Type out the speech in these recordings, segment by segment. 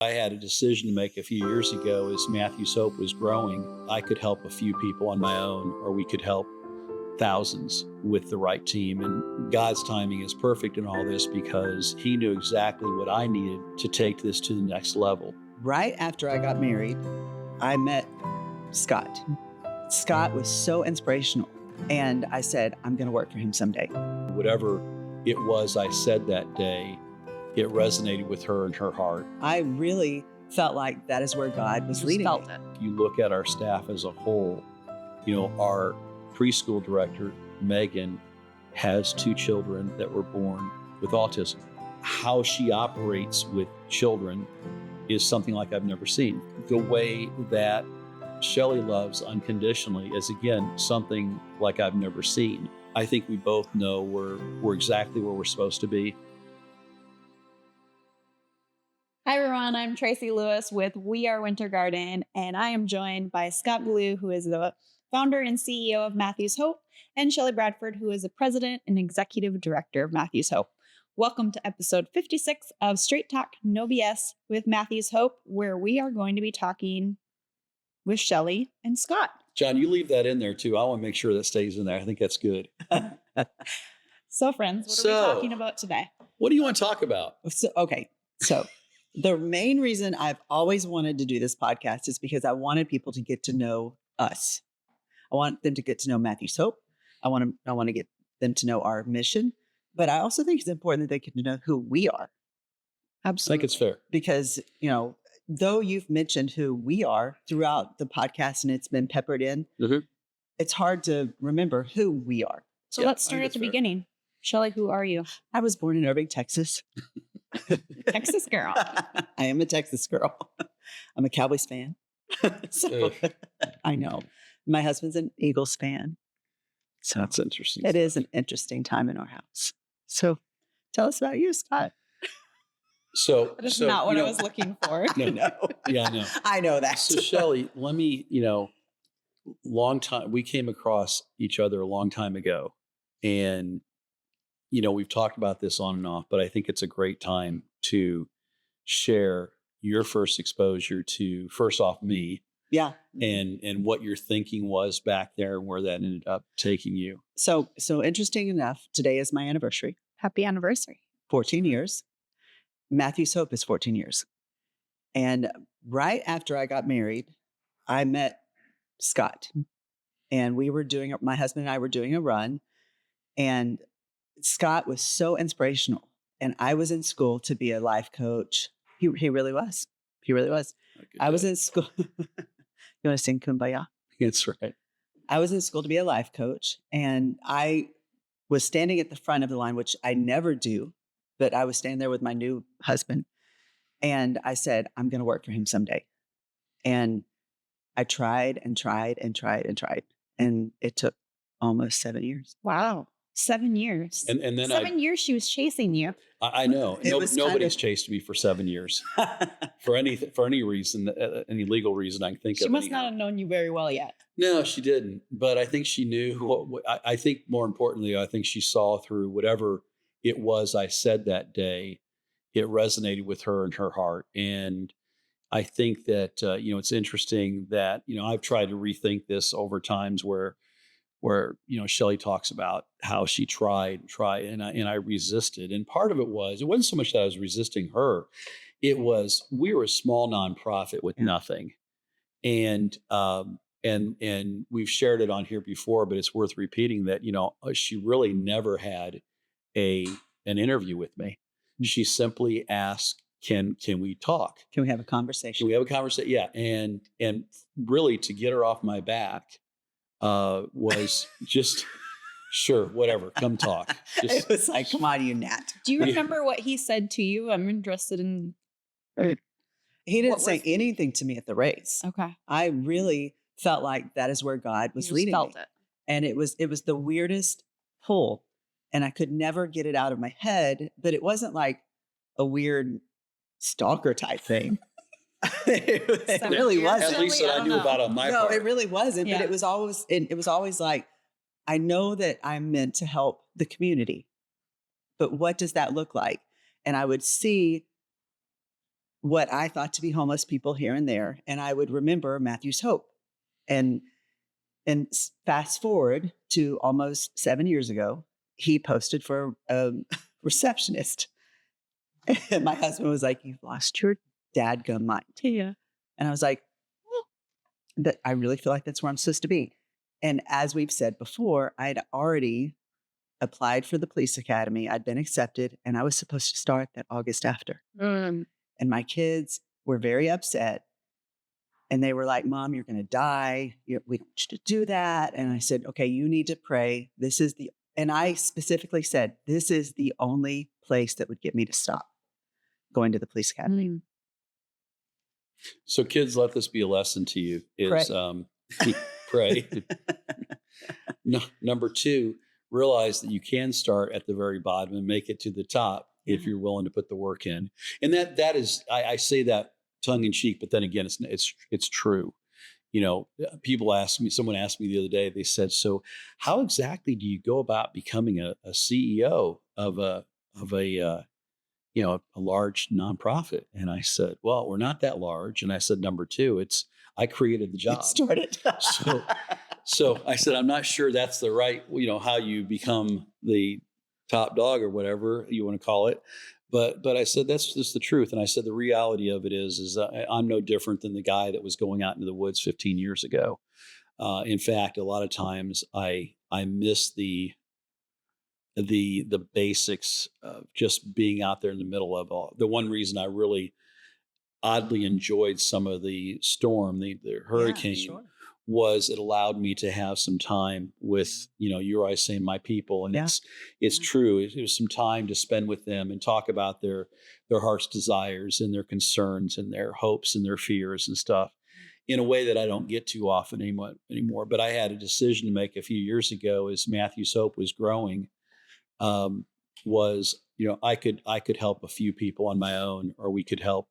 I had a decision to make a few years ago as Matthew's Hope was growing. I could help a few people on my own, or we could help thousands with the right team. And God's timing is perfect in all this because He knew exactly what I needed to take this to the next level. Right after I got married, I met Scott. Scott was so inspirational. And I said, I'm going to work for him someday. Whatever it was I said that day, it resonated with her and her heart. I really felt like that is where God was leading me. If you look at our staff as a whole, our preschool director, Megan, has 2 children that were born with autism. How she operates with children is something like I've never seen. The way that Shelley loves unconditionally is, again, something like I've never seen. I think we both know we're exactly where we're supposed to be. Hi, everyone. I'm Tracy Lewis with We Are Winter Garden, and I am joined by Scott Blue, who is the founder and CEO of Matthew's Hope, and Shelley Bradford, who is the president and executive director of Matthew's Hope. Welcome to episode 56 of Straight Talk, No BS with Matthew's Hope, where we are going to be talking with Shelley and Scott. John, you leave that in there too. I want to make sure that stays in there. I think that's good. So, friends, what are we talking about today? What do you want to talk about? So the main reason I've always wanted to do this podcast is because I wanted people to get to know us. I want them to get to know Matthew's Hope. I want to get them to know our mission, but I also think it's important that they get to know who we are. Absolutely. I think it's fair. Because, though you've mentioned who we are throughout the podcast and it's been peppered in, it's hard to remember who we are. So let's start at the beginning. Shelley, who are you? I was born in Irving, Texas. Texas girl. I am a Texas girl. I'm a Cowboys fan. So I know. My husband's an Eagles fan. So that's interesting. It is an interesting time in our house. So tell us about you, Scott. That is not what I was looking for. No. Yeah, I know. I know that. So Shelley, let me, long time, we came across each other a long time ago. And, we've talked about this on and off, but I think it's a great time to share your first exposure to, first off, me. Yeah. And what your thinking was back there and where that ended up taking you. So interesting enough, today is my anniversary. Happy anniversary. 14 years. Matthew's Hope is 14 years. And right after I got married, I met Scott. And my husband and I were doing a run. And Scott was so inspirational. And I was in school to be a life coach. He really was. He really was. I was in school. You want to sing Kumbaya? That's right. I was in school to be a life coach. And I was standing at the front of the line, which I never do. But I was standing there with my new husband. And I said, I'm going to work for him someday. And I tried and tried and tried and tried. And it took almost 7 years. Wow. 7 years. And then 7 years she was chasing you. I know. Nobody's chased me for 7 years for any reason, any legal reason I can think of. She must not have known you very well yet. No, she didn't. But I think she knew. I think more importantly, I think she saw through whatever it was I said that day. It resonated with her and her heart. And I think that, it's interesting that, I've tried to rethink this over times where Shelley talks about how she tried, and I resisted. And part of it wasn't so much that I was resisting her. It was, we were a small nonprofit with nothing. And we've shared it on here before, but it's worth repeating that, she really never had an interview with me. She simply asked, can we talk? Can we have a conversation? Can we have a conversation? Yeah. And really to get her off my back, was just, sure, whatever, come talk. It was like, come on, you gnat. Do you remember what he said to you? I'm interested in. He didn't say anything to me at the race. Okay. I really felt like that is where God was leading me. Felt it. And it was the weirdest pull. And I could never get it out of my head, but it wasn't like a weird stalker type thing. It really wasn't. At least that I knew about on my part. No, it really wasn't. Yeah. But it was always like, I know that I'm meant to help the community, but what does that look like? And I would see what I thought to be homeless people here and there. And I would remember Matthew's Hope. And fast forward to almost 7 years ago, he posted for a receptionist. And my husband was like, "You've lost your dadgum mind." Yeah. And I was like, "That I really feel like that's where I'm supposed to be." And as we've said before, I'd already applied for the police academy. I'd been accepted, and I was supposed to start that August after. And my kids were very upset. And they were like, "Mom, you're going to die. We don't want you to do that." And I said, "Okay, you need to pray. And I specifically said, this is the only place that would get me to stop going to the police academy. So kids, let this be a lesson to you Pray. is pray. No, number 2, realize that you can start at the very bottom and make it to the top if you're willing to put the work in. And that is, I say that tongue in cheek, but then again, it's true. Someone asked me the other day, they said, "So how exactly do you go about becoming a CEO of a large nonprofit?" And I said, "Well, we're not that large." And I said, "Number 2, I created the job." Started. So I said, "I'm not sure that's the right, how you become the top dog or whatever you want to call it." But I said, that's just the truth. And I said, the reality of it is I'm no different than the guy that was going out into the woods 15 years ago. In fact, a lot of times I miss the basics of just being out there in the middle of all. The one reason I really oddly enjoyed some of the storm, the hurricane, sure. was it allowed me to have some time with, you're always saying my people. And it's true. It was some time to spend with them and talk about their heart's desires and their concerns and their hopes and their fears and stuff in a way that I don't get too often anymore. But I had a decision to make a few years ago as Matthew's Hope was growing, I could help a few people on my own, or we could help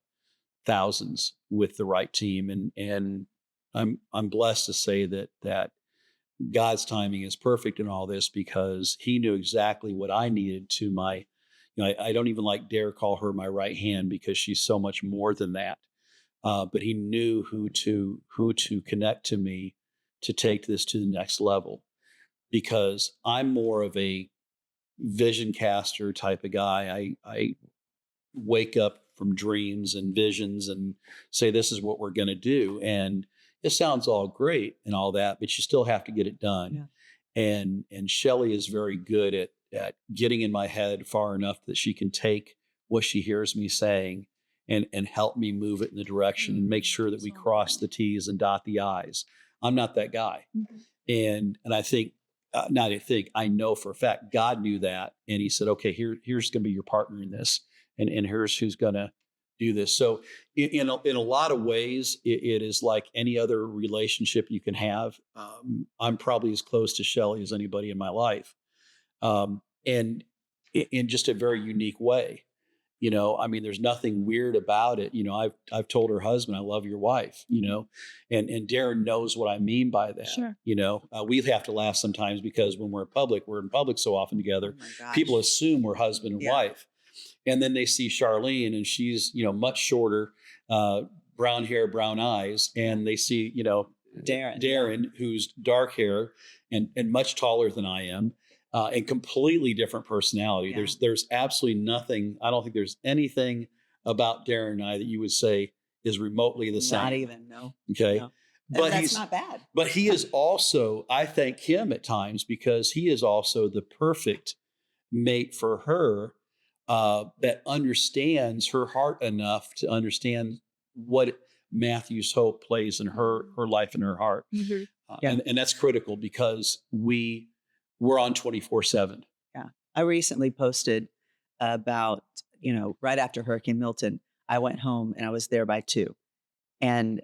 thousands with the right team. And I'm blessed to say that God's timing is perfect in all this, because he knew exactly what I needed to my, I don't even dare call her my right hand, because she's so much more than that. But he knew who to connect to me to take this to the next level, because I'm more of a vision caster type of guy. I wake up from dreams and visions and say, this is what we're going to do. And it sounds all great and all that, but you still have to get it done. Yeah. And Shelley is very good at getting in my head far enough that she can take what she hears me saying and help me move it in the direction and make sure that we cross the T's and dot the I's. I'm not that guy. And I think, I know for a fact God knew that. And he said, okay, here's going to be your partner in this. And here's who's going to do this. So in a lot of ways, it is like any other relationship you can have. I'm probably as close to Shelley as anybody in my life. And in just a very unique way. There's nothing weird about it. I've told her husband, I love your wife, and Darren knows what I mean by that. Sure. We have to laugh sometimes because when we're in public so often together, people assume we're husband and wife. And then they see Charlene and she's, much shorter, brown hair, brown eyes. And they see, Darren, who's dark hair and much taller than I am. And completely different personality. Yeah. There's absolutely nothing. I don't think there's anything about Darren and I that you would say is remotely the same. Not even, no. Okay. No. But that's not bad. But he is also, I thank him at times, because he is also the perfect mate for her, that understands her heart enough to understand what Matthew's Hope plays in her life and her heart. Mm-hmm. And that's critical, because we're on 24/7. Yeah. I recently posted about, right after Hurricane Milton, I went home and I was there by 2. And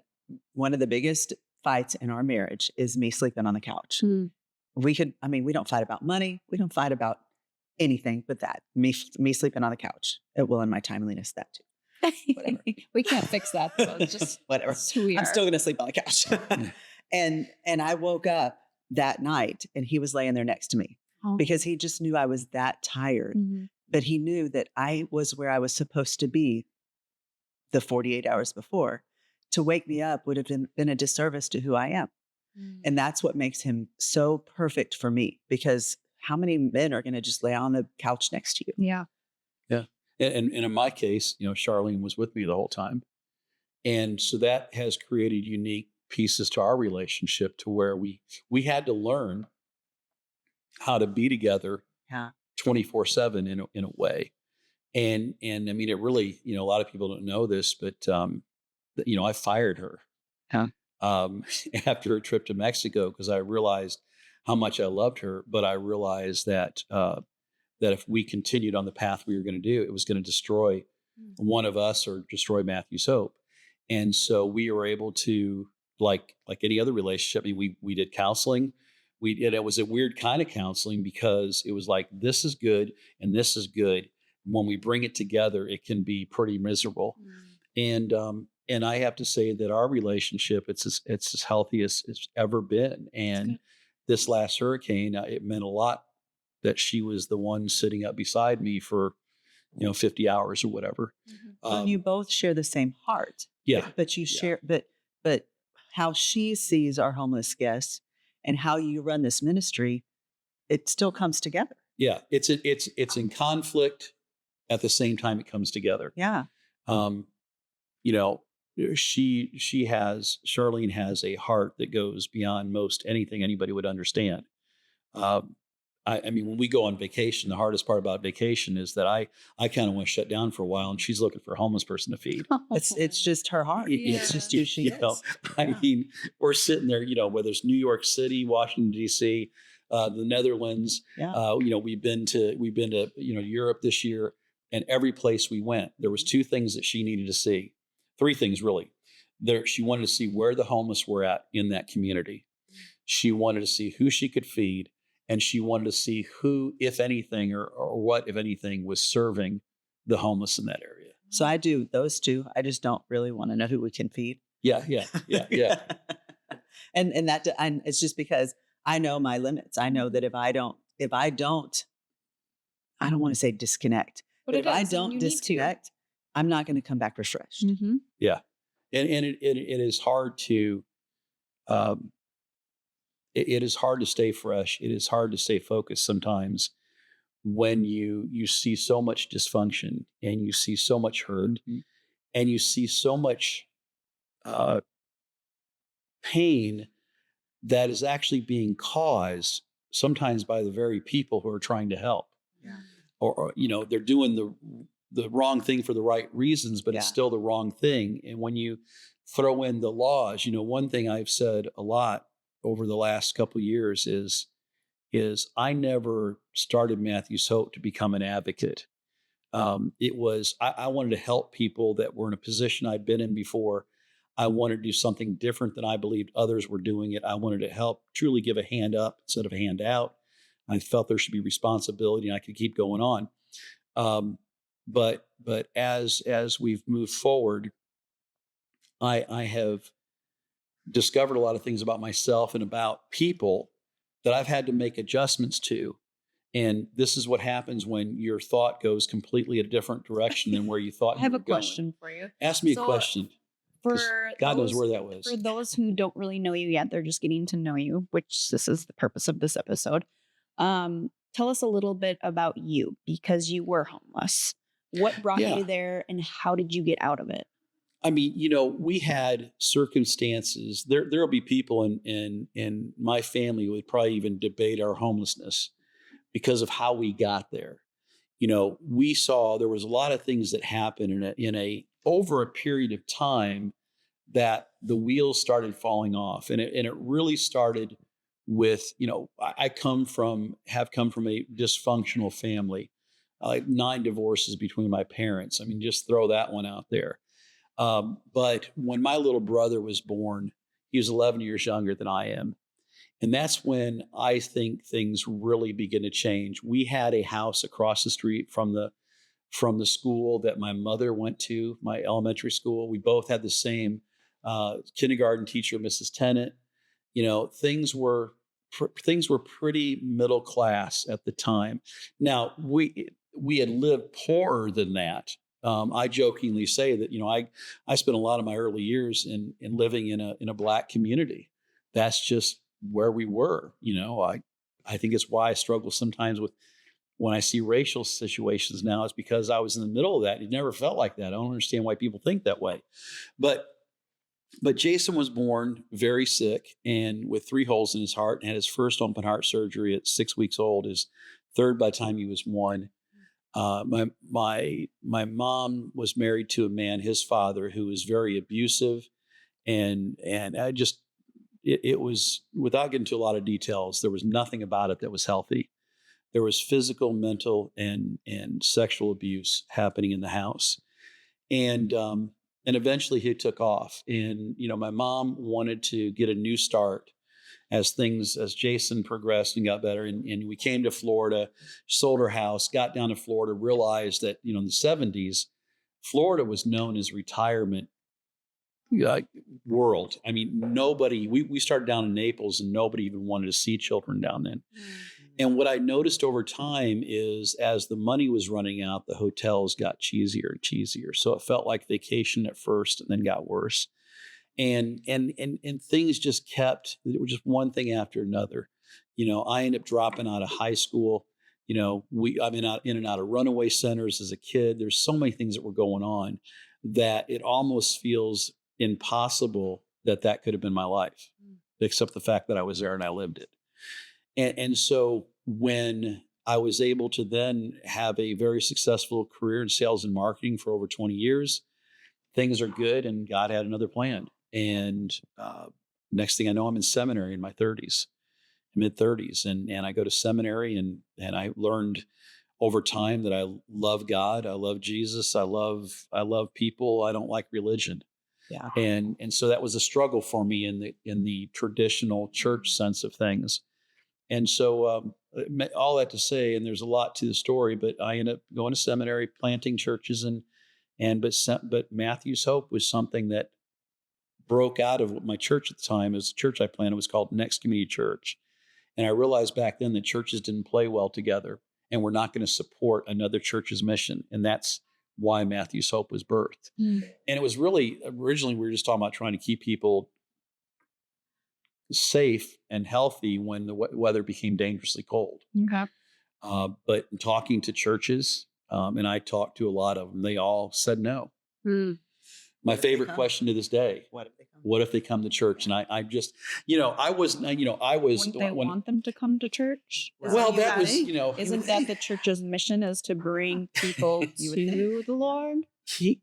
one of the biggest fights in our marriage is me sleeping on the couch. Mm. We don't fight about money. We don't fight about anything but that. Me sleeping on the couch. It will in my timeliness, that too. Whatever. We can't fix that though. Just whatever. I'm still going to sleep on the couch. And I woke up that night and he was laying there next to me because he just knew I was that tired. Mm-hmm. But he knew that I was where I was supposed to be the 48 hours before. To wake me up would have been a disservice to who I am. And that's what makes him so perfect for me, because how many men are going to just lay on the couch next to you? Yeah. Yeah. And in my case, Charlene was with me the whole time. And so that has created unique pieces to our relationship, to where we had to learn how to be together Yeah. 24/7 in a way. And I mean, it really, a lot of people don't know this, but I fired her Yeah. after a trip to Mexico, because I realized how much I loved her, but I realized that that if we continued on the path we were going to do, it was going to destroy one of us or destroy Matthew's hope. And so we were able to, like any other relationship, I mean, we did counseling. It was a weird kind of counseling, because it was like, this is good and this is good. When we bring it together, it can be pretty miserable. And I have to say that our relationship, it's as healthy as it's ever been. And this last hurricane, it meant a lot that she was the one sitting up beside me for 50 hours or whatever. And you both share the same heart. Yeah. But you share, but how she sees our homeless guests and how you run this ministry, it still comes together. Yeah. It's in conflict. At the same time, it comes together. Yeah. Charlene has a heart that goes beyond most anything anybody would understand. I mean, when we go on vacation, the hardest part about vacation is that I kind of want to shut down for a while, and she's looking for a homeless person to feed. It's just her heart. It's just who she is. I mean, we're sitting there, whether it's New York City, Washington, D.C., the Netherlands. Yeah. We've been to Europe this year, and every place we went, there was two things that she needed to see. Three things, really. She wanted to see where the homeless were at in that community. She wanted to see who she could feed. And she wanted to see who, if anything, or what, if anything, was serving the homeless in that area. So I do those two. I just don't really want to know who we can feed. Yeah. And it's just because I know my limits. I know that if I don't, I don't want to say disconnect, but if I don't disconnect, I'm not going to come back refreshed. Mm-hmm. Yeah. And it is hard to, it is hard to stay fresh. It is hard to stay focused sometimes when you see so much dysfunction, and you see so much hurt, and you see so much pain that is actually being caused sometimes by the very people who are trying to help. Yeah. Or they're doing the wrong thing for the right reasons, but it's still the wrong thing. And when you throw in the laws, one thing I've said a lot over the last couple of years is I never started Matthew's Hope to become an advocate. It was, I wanted to help people that were in a position I'd been in before. I wanted to do something different than I believed others were doing it. I wanted to help truly give a hand up instead of a hand out. I felt there should be responsibility, and I could keep going on. But as we've moved forward, I have discovered a lot of things about myself and about people that I've had to make adjustments to. And this is what happens when your thought goes completely a different direction than where you thought I have you a were going. question for you. Ask me a question. For God knows where that was. For those who don't really know you yet, they're just getting to know you, which this is the purpose of this episode. Tell us a little bit about you, because you were homeless. What brought you there, and how did you get out of it? I mean, we had circumstances. There'll be people in my family who would probably even debate our homelessness because of how we got there. We saw there was a lot of things that happened over a period of time that the wheels started falling off, and it really started with I have come from a dysfunctional family, 9 divorces between my parents. I mean, just throw that one out there. But when my little brother was born, he was 11 years younger than I am. And that's when I think things really begin to change. We had a house across the street from the school that my mother went to, my elementary school. We both had the same kindergarten teacher, Mrs. Tennant. Things were pretty middle class at the time. Now we had lived poorer than that I jokingly say that, I spent a lot of my early years in living in a Black community. That's just where we were. I think it's why I struggle sometimes with when I see racial situations now. It's because I was in the middle of that. It never felt like that. I don't understand why people think that way. But Jason was born very sick and with 3 holes in his heart, and had his first open heart surgery at 6 weeks old. His third by the time he was 1. My mom was married to a man, his father, who was very abusive, and it was, without getting into a lot of details, there was nothing about it that was healthy. There was physical, mental, and sexual abuse happening in the house, and eventually he took off. And my mom wanted to get a new start as Jason progressed and got better. And we came to Florida, sold our house, got down to Florida, realized that, in the 70s, Florida was known as retirement world. I mean, we started down in Naples and nobody even wanted to see children down then. And what I noticed over time is as the money was running out, the hotels got cheesier and cheesier. So it felt like vacation at first and then got worse. And things just it was just one thing after another. I ended up dropping out of high school. I've been in and out of runaway centers as a kid. There's so many things that were going on that it almost feels impossible that could have been my life, except the fact that I was there and I lived it. And so when I was able to then have a very successful career in sales and marketing for over 20 years, things are good and God had another plan. And next thing I know, I'm in seminary in my mid 30s. And I go to seminary and I learned over time that I love God. I love Jesus. I love people. I don't like religion. Yeah. And so that was a struggle for me in the traditional church sense of things. And so all that to say, and there's a lot to the story, but I ended up going to seminary, planting churches, but Matthew's Hope was something that broke out of what my church at the time, as the church I planted, was called Next Community Church. And I realized back then that churches didn't play well together and we're not going to support another church's mission. And that's why Matthew's Hope was birthed. And it was really, originally we were just talking about trying to keep people safe and healthy when the weather became dangerously cold. Okay. But talking to churches, and I talked to a lot of them, they all said no. My favorite question to this day: what if they come to church? And I just, I was. Wouldn't they want them to come to church? Well, that was, Isn't that the church's mission, is to bring people to the Lord? The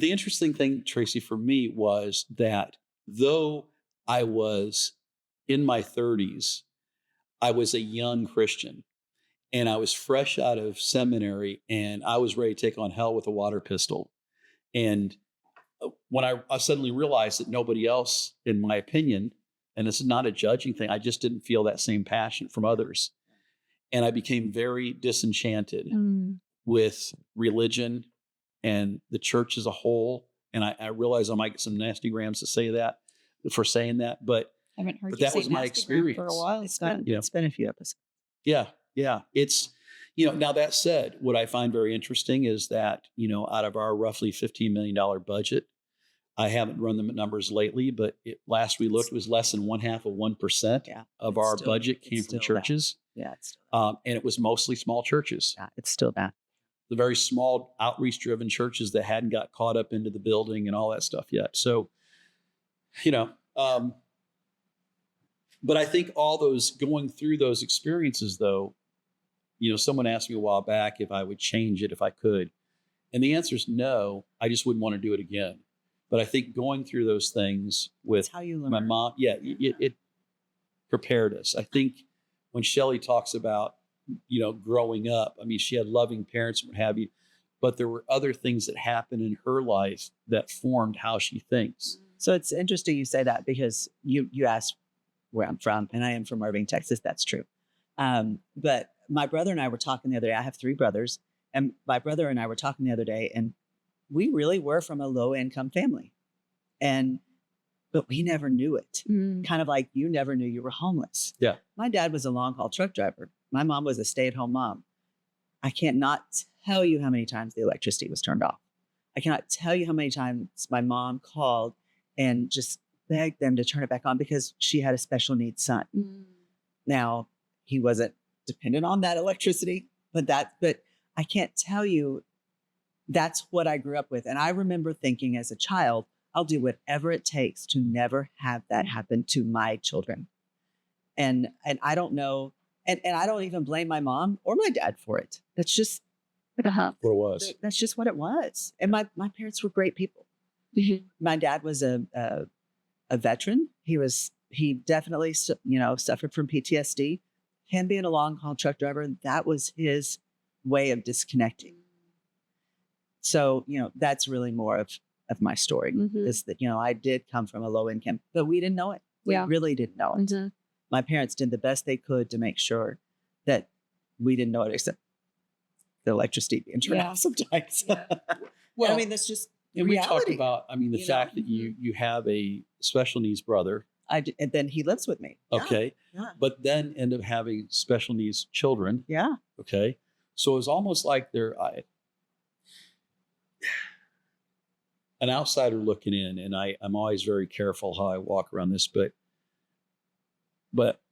interesting thing, Tracy, for me was that though I was in my 30s, I was a young Christian. And I was fresh out of seminary and I was ready to take on hell with a water pistol. And when I suddenly realized that nobody else, in my opinion, and this is not a judging thing, I just didn't feel that same passion from others. And I became very disenchanted with religion and the church as a whole. And I realized I might get some nasty grams to say that for saying that, but I haven't heard but you that say was my nasty experience for a while. It's been a few episodes. Yeah. It's, now that said, what I find very interesting is that, out of our roughly $15 million budget, I haven't run the numbers lately, but last we looked, it was less than 0.5% of our budget came from churches. That. Yeah. It's still and it was mostly small churches. Yeah, it's still that. The very small outreach driven churches that hadn't got caught up into the building and all that stuff yet. So, but I think all those going through those experiences though, someone asked me a while back if I would change it if I could. And the answer is no, I just wouldn't want to do it again. But I think going through those things with my mom, it prepared us. I think when Shelley talks about, growing up, I mean, she had loving parents and what have you, but there were other things that happened in her life that formed how she thinks. So it's interesting you say that because you asked where I'm from, and I am from Irving, Texas. That's true. But my brother and I were talking the other day. I have 3 brothers, and my brother and I were talking the other day, and we really were from a low income family, but we never knew it. Kind of like you never knew you were homeless. Yeah. My dad was a long haul truck driver. My mom was a stay at home mom. I can't not tell you how many times the electricity was turned off. I cannot tell you how many times my mom called and just begged them to turn it back on because she had a special needs son. Now, he wasn't dependent on that electricity, but I can't tell you, that's what I grew up with. And I remember thinking as a child, I'll do whatever it takes to never have that happen to my children. And I don't know, and I don't even blame my mom or my dad for it. That's just what it was. That's just what it was. And my parents were great people. My dad was a veteran. He definitely, suffered from PTSD. Him being a long haul truck driver, that was his way of disconnecting. So, that's really more of my story is that, I did come from a low income, but we didn't know it. We really didn't know it. My parents did the best they could to make sure that we didn't know it, except the electricity being turned off sometimes. Well, I mean, that's just and reality. we talked about, the fact that you have a special needs brother. And then he lives with me. Okay. Yeah. But then end up having special needs children. Yeah. Okay. So it was almost like an outsider looking in, and I'm always very careful how I walk around this, but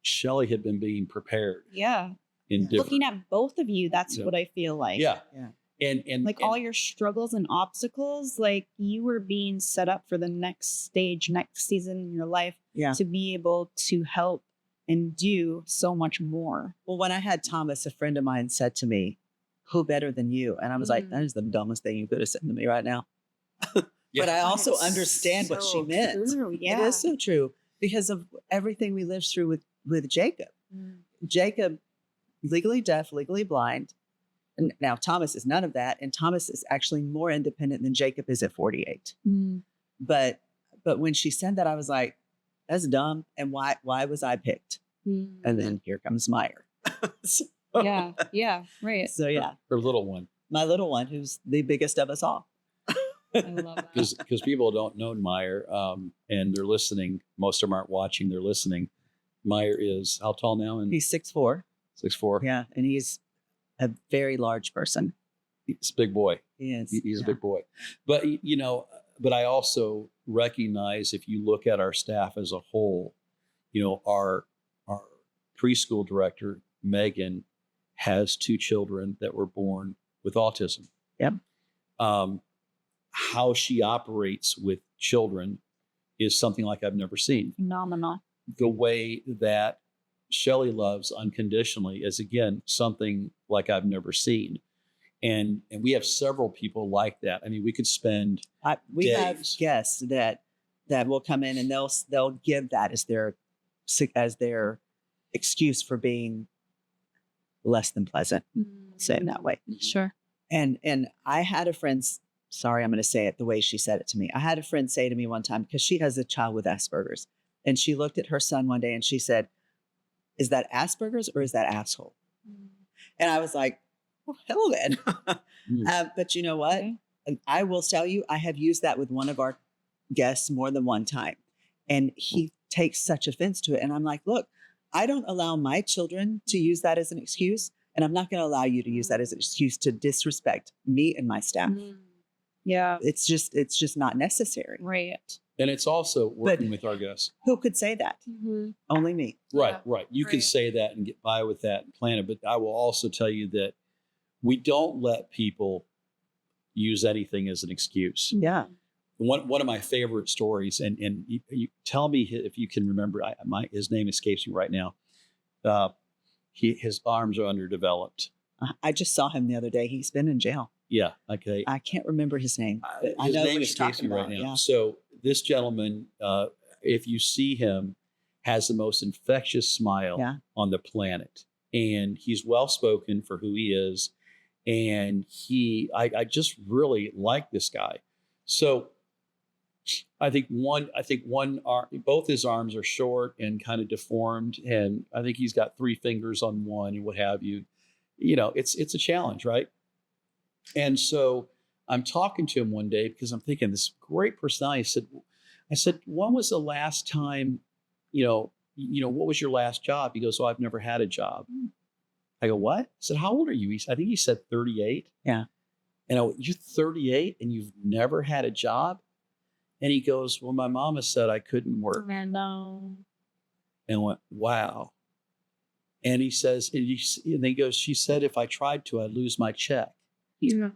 Shelley had been being prepared. Yeah. Looking at both of you, that's what I feel like. Yeah. And like all your struggles and obstacles, like you were being set up for the next stage, next season in your life to be able to help and do so much more. Well, when I had Thomas, a friend of mine said to me, "Who better than you?" And I was like, that is the dumbest thing you could have said to me right now. But I also understand what she meant. True. Yeah. It is so true because of everything we lived through with Jacob. Jacob, legally deaf, legally blind. And now Thomas is none of that. And Thomas is actually more independent than Jacob is at 48. But when she said that, I was like, that's dumb. And why was I picked? And then here comes Meyer. Yeah, right. So her little one. My little one, who's the biggest of us all. I love that. Because people don't know Meyer, and they're listening. Most of them aren't watching, they're listening. Meyer is how tall now? And he's 6'4". 6'4". Yeah, and he's a very large person. He's a big boy. He is. He's a big boy. But, but I also recognize if you look at our staff as a whole, our preschool director, Megan, has 2 children that were born with autism. Yep. How she operates with children is something like I've never seen. Phenomenal. The way that Shelley loves unconditionally is, again, something like I've never seen. And we have several people like that. I mean, we could spend we days. have guests that will come in and they'll give that as their excuse for being less than pleasant. Say it that way. Sure. And I had a friend, sorry, I'm going to say it the way she said it to me. I had a friend say to me one time, because she has a child with Asperger's, and she looked at her son one day and she said, "Is that Asperger's or is that asshole?" And I was like, well, hell then. But you know what? Okay. I will tell you, I have used that with one of our guests more than one time. And he takes such offense to it. And I'm like, look, I don't allow my children to use that as an excuse. And I'm not going to allow you to use that as an excuse to disrespect me and my staff. Yeah. It's just not necessary. Right. And it's also working with our guests. Who could say that? Only me. Right. You can say that and get by with that and plan it. But I will also tell you that we don't let people use anything as an excuse. Yeah. One of my favorite stories, and you tell me if you can remember, his name escapes me right now. His arms are underdeveloped. I just saw him the other day. He's been in jail. Yeah. Okay. I can't remember his name. His name escapes me right now. Yeah. So this gentleman, if you see him, has the most infectious smile on the planet. And he's well-spoken for who he is. And I just really like this guy. So I think both his arms are short and kind of deformed. And I think he's got 3 fingers on one and what have you. It's a challenge, right? And so I'm talking to him one day because I'm thinking this great personality. I said, when was the last time, what was your last job? He goes, "Oh, I've never had a job." I go, "What?" I said, "How old are you?" I think he said 38. Yeah. And I went, you're 38 and you've never had a job? And he goes, well, my mama said I couldn't work. Oh, no. And I went, wow. And he says, and then he goes, she said, if I tried to, I'd lose my check. Yeah.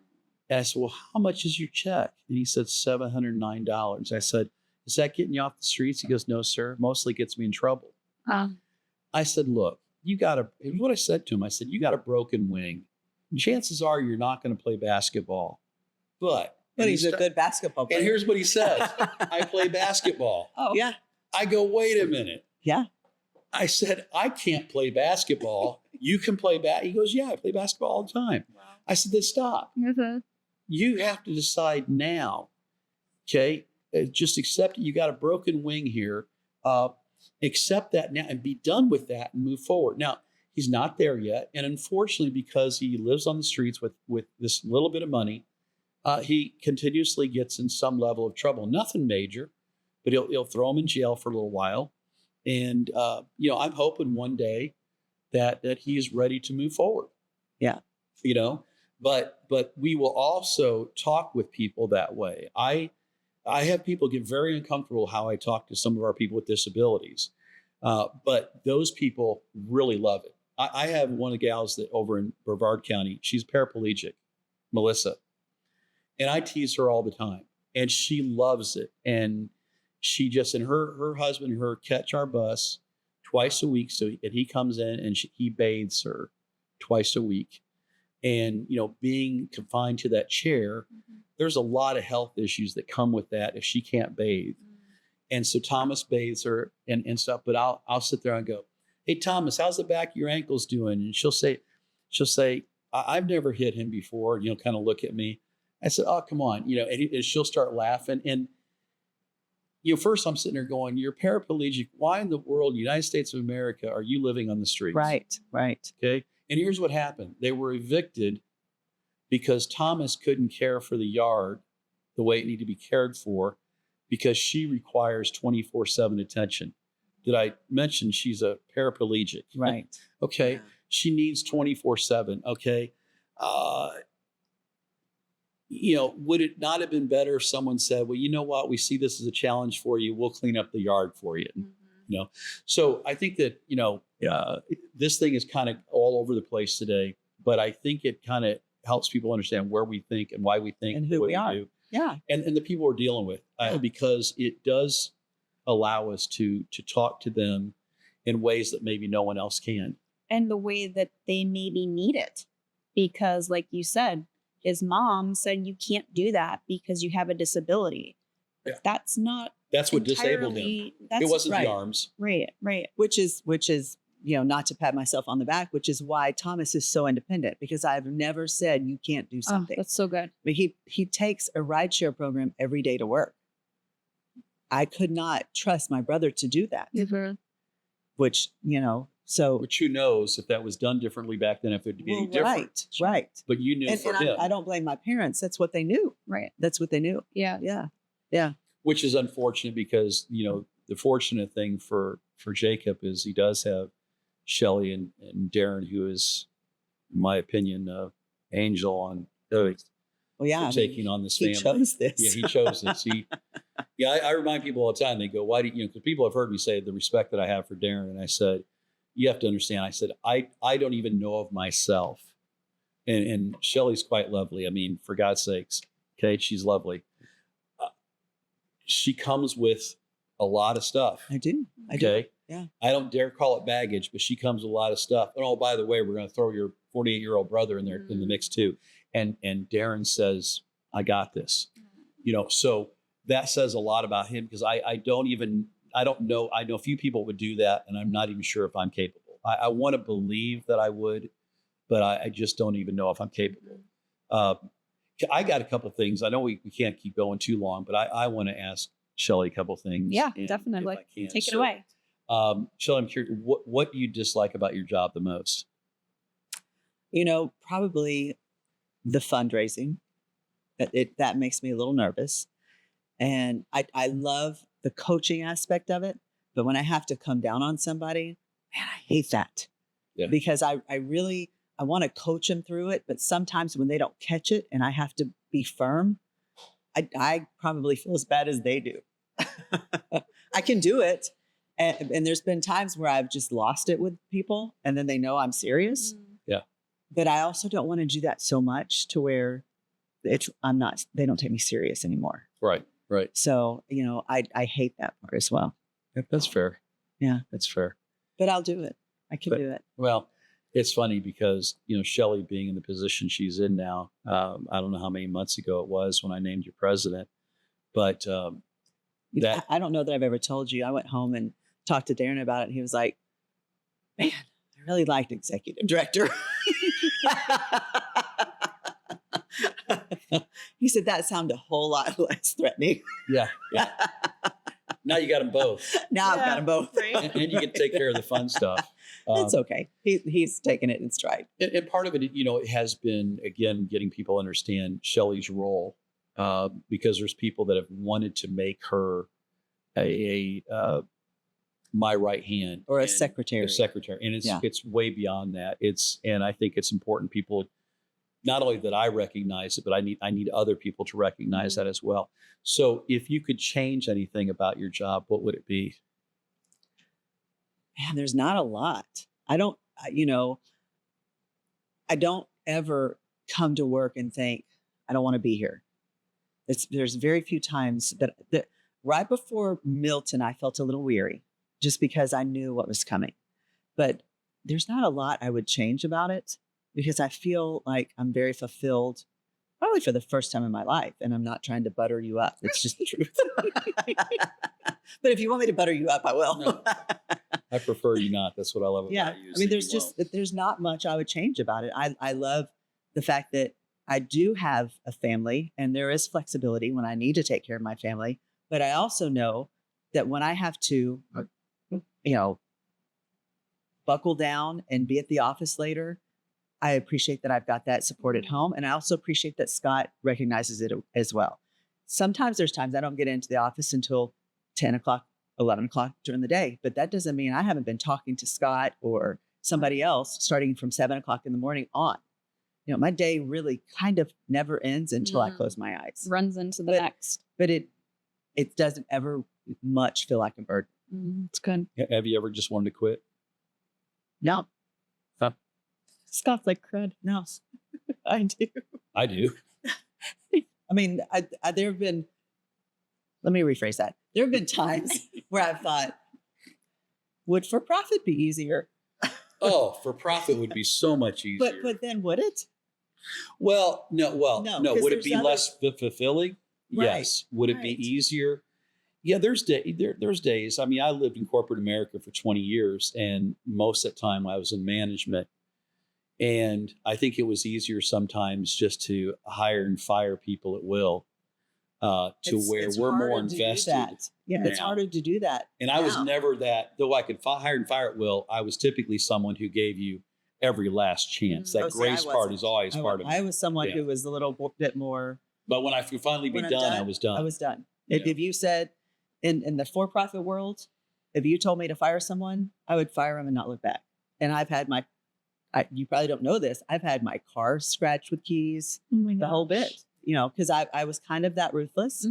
And I said, well, how much is your check? And he said, $709. I said, is that getting you off the streets? He goes, no, sir. Mostly gets me in trouble. I said, look, what I said to him, I said, you got a broken wing. Chances are you're not going to play basketball. But he's a good basketball player. And here's what he says. I play basketball. Oh, Yeah. I go, wait a minute. Yeah. I said, I can't play basketball. You can play He goes, yeah, I play basketball all the time. Wow. I said, then stop. Mm-hmm. You have to decide now. Okay. Just accept it. You got a broken wing here. Accept that now and be done with that and move forward. Now, he's not there yet. And unfortunately, because he lives on the streets with this little bit of money, he continuously gets in some level of trouble. Nothing major, but he'll throw him in jail for a little while. And, I'm hoping one day that he is ready to move forward. Yeah. But we will also talk with people that way. I have people get very uncomfortable how I talk to some of our people with disabilities. But those people really love it. I have one of the gals that over in Brevard County, she's paraplegic, Melissa. And I tease her all the time. And she loves it. And she just, and her husband and her catch our bus twice a week. So and he comes in and he bathes her twice a week. And, being confined to that chair, there's a lot of health issues that come with that if she can't bathe. And so Thomas bathes her and stuff, but I'll sit there and go, hey, Thomas, how's the back of your ankles doing? And she'll say, I've never hit him before. Kind of look at me. I said, oh, come on. And she'll start laughing. And, first I'm sitting there going, you're paraplegic. Why in the world, United States of America, are you living on the streets? Right. Okay. And here's what happened. They were evicted because Thomas couldn't care for the yard the way it needed to be cared for because she requires 24/7 attention. Did I mention she's a paraplegic? Right. Okay. Yeah. She needs 24/7. Okay. Would it not have been better if someone said, well, you know what? We see this as a challenge for you. We'll clean up the yard for you. Mm-hmm. So I think that, this thing is kind of all over the place today, but I think it kind of helps people understand where we think and why we think and who what we are. do. Yeah. And the people we're dealing with, because it does allow us to talk to them in ways that maybe no one else can. And the way that they maybe need it. Because like you said, his mom said you can't do that because you have a disability. But that's not. That's what disabled him. It wasn't right. the arms. Right. Which is, not to pat myself on the back, which is why Thomas is so independent, because I've never said you can't do something. Oh, that's so good. But he takes a rideshare program every day to work. I could not trust my brother to do that, which, so. Which who knows if that was done differently back then, if it'd be any different. Right. But you knew for him. I don't blame my parents. That's what they knew. Right. That's what they knew. Yeah. Yeah. Which is unfortunate because, the fortunate thing for Jacob is he does have Shelley and Darren, who is, in my opinion, angel on taking on this family. He chose this. Yeah, he chose this. I remind people all the time. They go, "Why do you?" Because people have heard me say the respect that I have for Darren, and I said, "You have to understand." I said, "I don't even know of myself," and Shelley's quite lovely. I mean, for God's sakes, okay, she's lovely. She comes with a lot of stuff. I do. Yeah. I don't dare call it baggage, but she comes with a lot of stuff. And oh, by the way, we're going to throw your 48-year-old brother in there in the mix too. And Darren says, I got this. So that says a lot about him because I don't know. I know a few people would do that, and I'm not even sure if I'm capable. I want to believe that I would, but I just don't even know if I'm capable. I got a couple of things. I know we can't keep going too long, but I want to ask Shelley a couple of things. Yeah, definitely. If I can. Take it away. Shelley, I'm curious, what do you dislike about your job the most? Probably the fundraising. That makes me a little nervous. And I love the coaching aspect of it. But when I have to come down on somebody, man, I hate that. Yeah. Because I really I want to coach them through it, but sometimes when they don't catch it and I have to be firm, I probably feel as bad as they do. I can do it. And there's been times where I've just lost it with people and then they know I'm serious. Yeah. But I also don't want to do that so much to where they don't take me serious anymore. Right. So, I hate that part as well. That's fair. Yeah. That's fair. But I'll do it. I can do it. Well, it's funny because, Shelley being in the position she's in now, I don't know how many months ago it was when I named you president, but I don't know that I've ever told you. I went home and talked to Darren about it. And he was like, man, I really liked executive director. He said, that sounded a whole lot less threatening. Yeah. Now you got them both. Now I've got them both. Right. and you can take care of the fun stuff. It's okay. He's taking it in stride. And part of it, it has been, again, getting people to understand Shelley's role, because there's people that have wanted to make her my right hand Or a secretary. And it's way beyond that. And I think it's important people, not only that I recognize it, but I need other people to recognize that as well. So if you could change anything about your job, what would it be? Man, there's not a lot. I don't ever come to work and think, I don't want to be here. There's very few times that right before Milton, I felt a little weary just because I knew what was coming. But there's not a lot I would change about it because I feel like I'm very fulfilled, probably for the first time in my life. And I'm not trying to butter you up. It's just the truth. But if you want me to butter you up, I will. No, I prefer you not. That's what I love about you. I mean, there's not much I would change about it. I love the fact that I do have a family and there is flexibility when I need to take care of my family. But I also know that when I have to, buckle down and be at the office later, I appreciate that I've got that support at home. And I also appreciate that Scott recognizes it as well. Sometimes there's times I don't get into the office until 10 o'clock, 11 o'clock during the day, but that doesn't mean I haven't been talking to Scott or somebody else starting from 7 o'clock in the morning on. My day really kind of never ends until I close my eyes. Runs into the next. But it doesn't ever much feel like a burden. It's good. Have you ever just wanted to quit? No. Huh? Scott's like crud. No. I do. I do. I mean, there have been, let me rephrase that. There have been times where I've thought, would for profit be easier? Oh, for profit would be so much easier. But then would it? No. Would it be less fulfilling? Right. Yes. Would it be easier? Yeah, there's days. I mean, I lived in corporate America for 20 years, and most of the time I was in management. And I think it was easier sometimes just to hire and fire people at will, where we're more invested. Yeah, it's harder to do that. And I was never that, though I could hire and fire at will, I was typically someone who gave you every last chance. That grace part is always part of it. I was someone who was a little bit more. But when I could finally be done, I was done. I was done. Yeah. If you said in the for-profit world, if you told me to fire someone, I would fire them and not look back. And I've had you probably don't know this, I've had my car scratched with keys, the whole bit, because I was kind of that ruthless.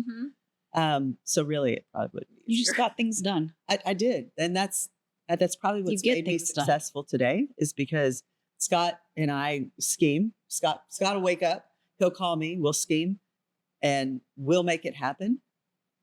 So really it probably would be. You just got things done. I did. And that's probably what's made me successful today is because Scott and I scheme. Scott will wake up, he'll call me, we'll scheme, and we'll make it happen.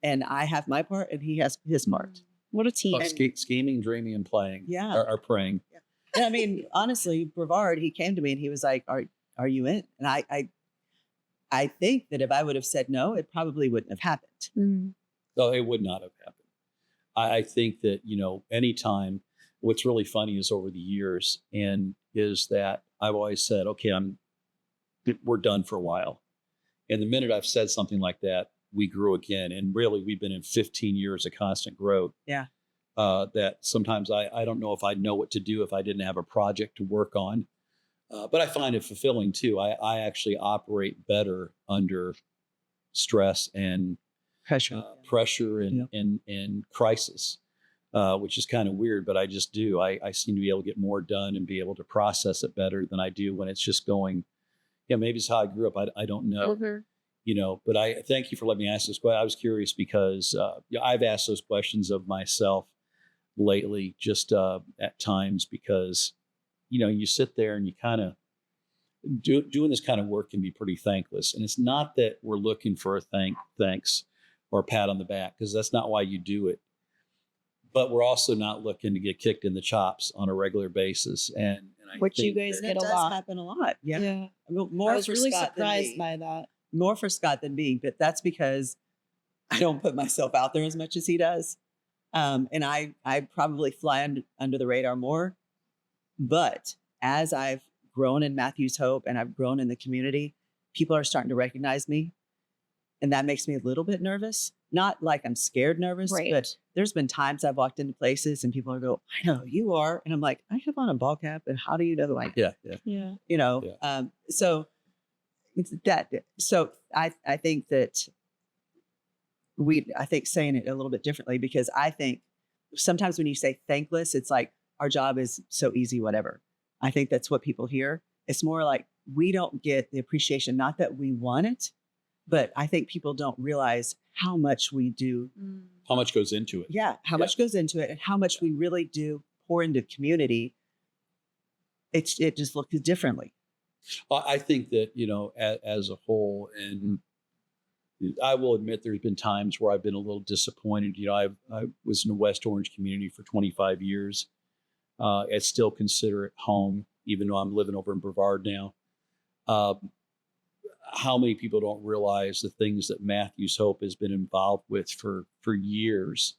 And I have my part and he has his part. What a team. Scheming, dreaming, and playing. Yeah. Or praying. Yeah. And I mean, honestly, Brevard, he came to me and he was like, are you in? And I think that if I would have said no, it probably wouldn't have happened. No, it would not have happened. I think that, anytime, what's really funny is over the years is that I've always said, okay, we're done for a while. And the minute I've said something like that, we grew again. And really, we've been in 15 years of constant growth. Yeah. That sometimes I don't know if I'd know what to do if I didn't have a project to work on. But I find it fulfilling too. I actually operate better under stress and pressure and crisis. which is kind of weird, but I just do. I seem to be able to get more done and be able to process it better than I do when it's just going, yeah, maybe it's how I grew up. I don't know. But I thank you for letting me ask this question. I was curious because I've asked those questions of myself lately, just at times, because, you sit there and you kind of doing this kind of work can be pretty thankless. And it's not that we're looking for a thanks or a pat on the back, because that's not why you do it. But we're also not looking to get kicked in the chops on a regular basis. And I Which you think guys And get it a does lot. happen a lot. Yeah. Yeah. More I was for really Scott than surprised me. by that. More for Scott than me, but that's because I don't put myself out there as much as he does. And I probably fly under the radar more. But as I've grown in Matthew's Hope and I've grown in the community, people are starting to recognize me. And that makes me a little bit nervous. Not like I'm scared nervous, Right. but there's been times I've walked into places and people are go, I know who you are. And I'm like, I have on a ball cap. And how do you know who I am? Yeah. Yeah. So it's that. So I think that I think saying it a little bit differently, because I think sometimes when you say thankless, it's like our job is so easy, whatever. I think that's what people hear. It's more like we don't get the appreciation, not that we want it, but I think people don't realize how much we do. How much goes into it? Yeah. How much goes into it and how much we really do pour into community. It just looks differently. I think that, as a whole, and I will admit there's been times where I've been a little disappointed. I was in the West Orange community for 25 years. I still consider it home, even though I'm living over in Brevard now. How many people don't realize the things that Matthew's Hope has been involved with for years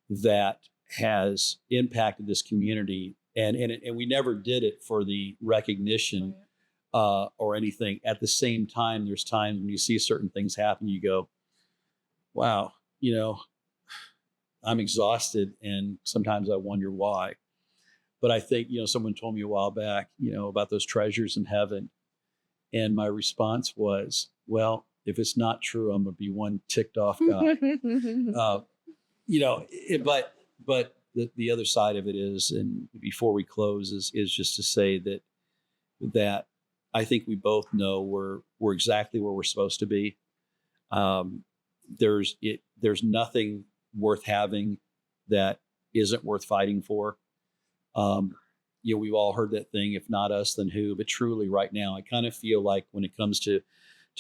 that has impacted this community, and we never did it for the recognition or anything. At the same time, there's times when you see certain things happen, you go, wow, I'm exhausted, and sometimes I wonder why. But I think, someone told me a while back, about those treasures in heaven. And my response was, well, if it's not true, I'm going to be one ticked off guy. But the other side of it is, and before we close, is just to say that I think we both know we're exactly where we're supposed to be. There's nothing worth having that isn't worth fighting for. We've all heard that thing, if not us, then who? But truly right now, I kind of feel like when it comes to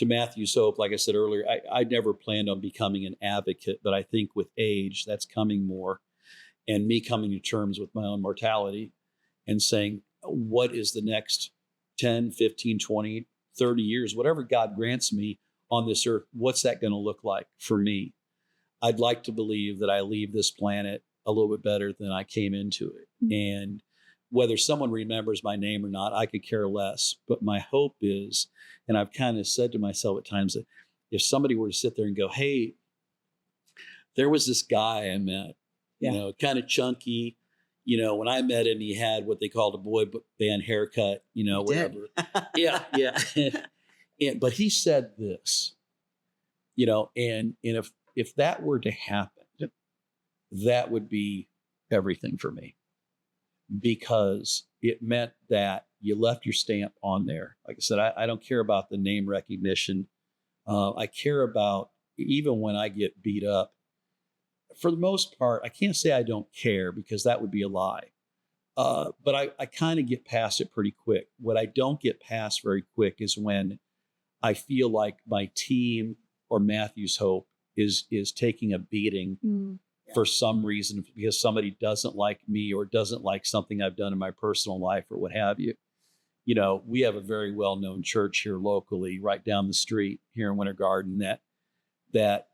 Matthew's Hope, like I said earlier, I never planned on becoming an advocate, but I think with age, that's coming more. And me coming to terms with my own mortality and saying, what is the next 10, 15, 20, 30 years, whatever God grants me on this earth, what's that going to look like for me? I'd like to believe that I leave this planet a little bit better than I came into it. And whether someone remembers my name or not, I could care less. But my hope is, and I've kind of said to myself at times, that if somebody were to sit there and go, hey, there was this guy I met, kind of chunky, when I met him, he had what they called a boy band haircut, whatever. Yeah. But he said this, and if that were to happen, that would be everything for me, because it meant that you left your stamp on there. Like I said, I don't care about the name recognition. I care about, even when I get beat up, for the most part, I can't say I don't care, because that would be a lie. But I kind of get past it pretty quick. What I don't get past very quick is when I feel like my team or Matthew's Hope is taking a beating for some reason, because somebody doesn't like me or doesn't like something I've done in my personal life or what have you. We have a very well-known church here locally, right down the street here in Winter Garden, that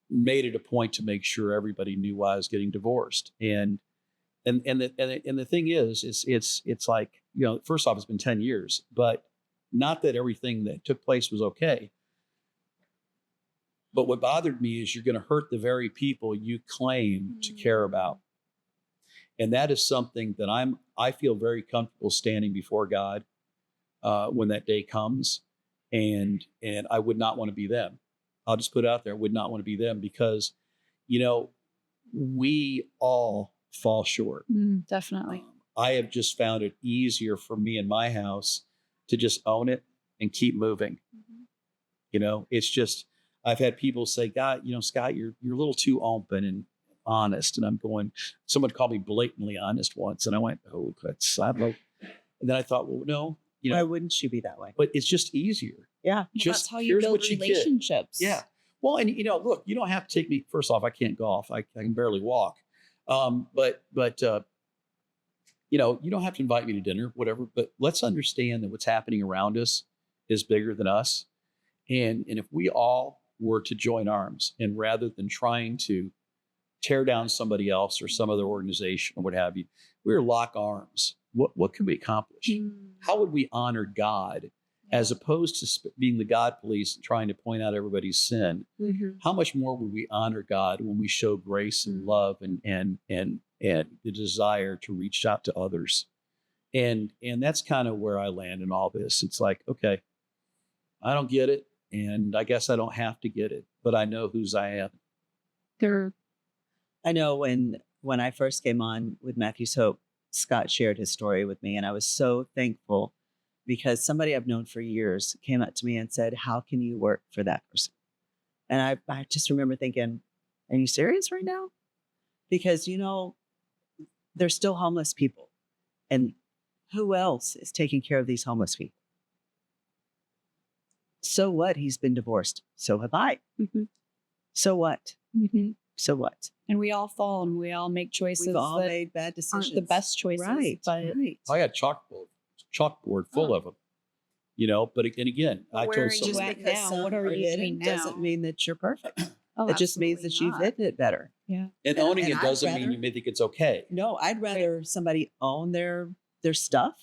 made it a point to make sure everybody knew why I was getting divorced. And the thing is, it's like, first off, it's been 10 years, but not that everything that took place was okay. But what bothered me is you're going to hurt the very people you claim to care about. And that is something that I feel very comfortable standing before God when that day comes. And I would not want to be them. I'll just put it out there. I would not want to be them, because, we all fall short. Definitely. I have just found it easier for me in my house to just own it and keep moving. It's just, I've had people say, God, Scott, you're a little too open and honest. And I'm going, someone called me blatantly honest once. And I went, oh, I don't know. And then I thought, well, no, Why wouldn't you be that way? but it's just easier. Yeah. Well, Just that's how you here's build what you get. relationships. Yeah. Well, and look, you don't have to take me. First off, I can't golf. I can barely walk. But you don't have to invite me to dinner, whatever. But let's understand that what's happening around us is bigger than us. And if we all were to join arms, and rather than trying to tear down somebody else or some other organization or what have you, we were lock arms. What could we accomplish? How would we honor God as opposed to being the God police and trying to point out everybody's sin? How much more would we honor God when we show grace and love and the desire to reach out to others? And that's kind of where I land in all this. It's like, okay, I don't get it, and I guess I don't have to get it, but I know whose I am. I know when I first came on with Matthew's Hope, Scott shared his story with me, and I was so thankful because somebody I've known for years came up to me and said, how can you work for that person? And I just remember thinking, are you serious right now? Because, there's still homeless people. And who else is taking care of these homeless people? So what? He's been divorced. So have I. So what? So what? And we all fall and we all make choices. We've all that made bad decisions. aren't the best choices. Right. I got chalkboard full of them, but again, I where told are you someone, at now? What are you doing now? Doesn't mean that you're perfect. Oh, It just means that absolutely you've not. hidden it better. Yeah. and owning it doesn't mean you may think it's okay. No, I'd rather somebody own their stuff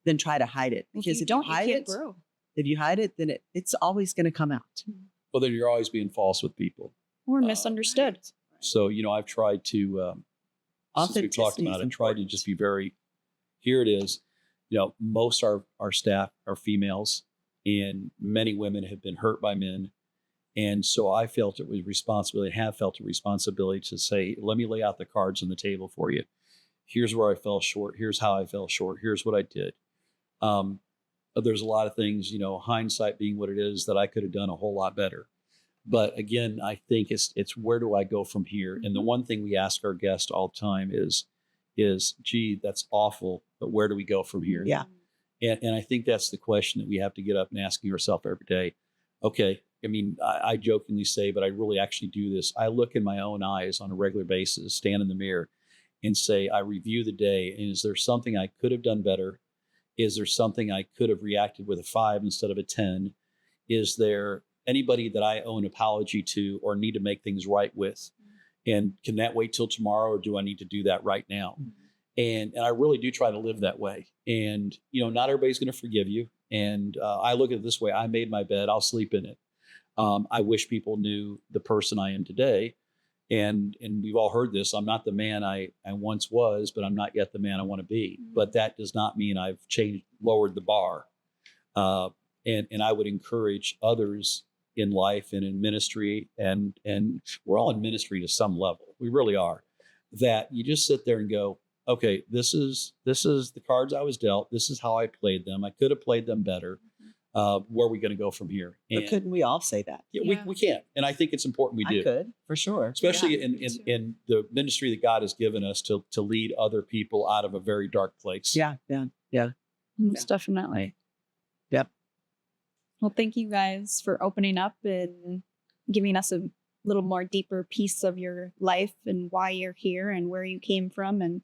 than try to hide it. Well, Because if you if don't, you hide you can't it, grow. if you hide it, then it's always going to come out. Well, then you're always being false with people. Or misunderstood. So, I've tried to, since we've talked Authenticity about is it, tried to just be very, here it is. Most our staff are females, and many women have been hurt by men. And so I felt it was responsibility, have felt a responsibility to say, let me lay out the cards on the table for you. Here's where I fell short. Here's how I fell short. Here's what I did. There's a lot of things, hindsight being what it is, that I could have done a whole lot better. But again, I think it's where do I go from here? And the one thing we ask our guests all the time is, gee, that's awful, but where do we go from here? Yeah. And I think that's the question that we have to get up and asking ourselves every day. Okay, I jokingly say, but I really actually do this. I look in my own eyes on a regular basis, stand in the mirror and say, I review the day. And is there something I could have done better? Is there something I could have reacted with a 5 instead of a 10? Is there anybody that I owe an apology to or need to make things right with? And can that wait till tomorrow, or do I need to do that right now? And I really do try to live that way. And, not everybody's going to forgive you. And I look at it this way. I made my bed. I'll sleep in it. I wish people knew the person I am today. And we've all heard this. I'm not the man I once was, but I'm not yet the man I want to be. But that does not mean I've changed, lowered the bar. And I would encourage others in life and in ministry, and we're all in ministry to some level. We really are. That you just sit there and go, okay, this is the cards I was dealt. This is how I played them. I could have played them better. Where are we going to go from here? But couldn't we all say that? Yeah, we can. And I think it's important we do. I could, for sure. Especially Yeah, in the ministry that God has given us to lead other people out of a very dark place. Yeah. Most definitely. Yep. Well, thank you guys for opening up and giving us a little more deeper piece of your life and why you're here and where you came from and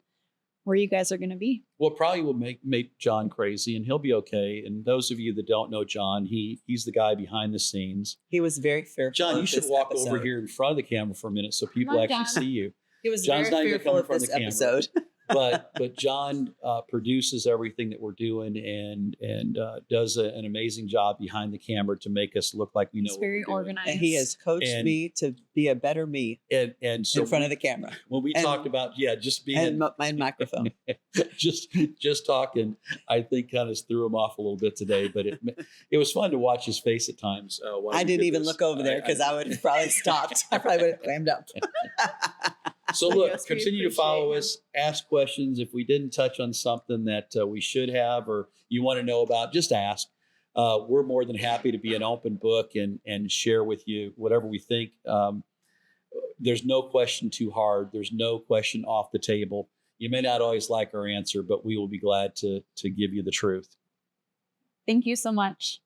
where you guys are going to be. Well, probably will make John crazy, and he'll be okay. And those of you that don't know John, he's the guy behind the scenes. He was very fearful. John, you of should this walk episode. over here in front of the camera for a minute so people Come on, actually John. see you. He was John's not very even fearful coming of in front this of the camera. episode. But John produces everything that we're doing and does an amazing job behind the camera to make us look like we know It's what very we're doing. organized. And he has coached And- me to be a better me And so in front of the camera when we and- talked about just being and my microphone. just talking, I think kind of threw him off a little bit today. But it was fun to watch his face at times. While I we didn't did even this. look over there because I would have probably stopped. I probably would have clammed up. So look, Yes, we continue to appreciate follow him. us, ask questions. If we didn't touch on something that we should have or you want to know about, just ask. We're more than happy to be an open book and share with you whatever we think. There's no question too hard. There's no question off the table. You may not always like our answer, but we will be glad to give you the truth. Thank you so much.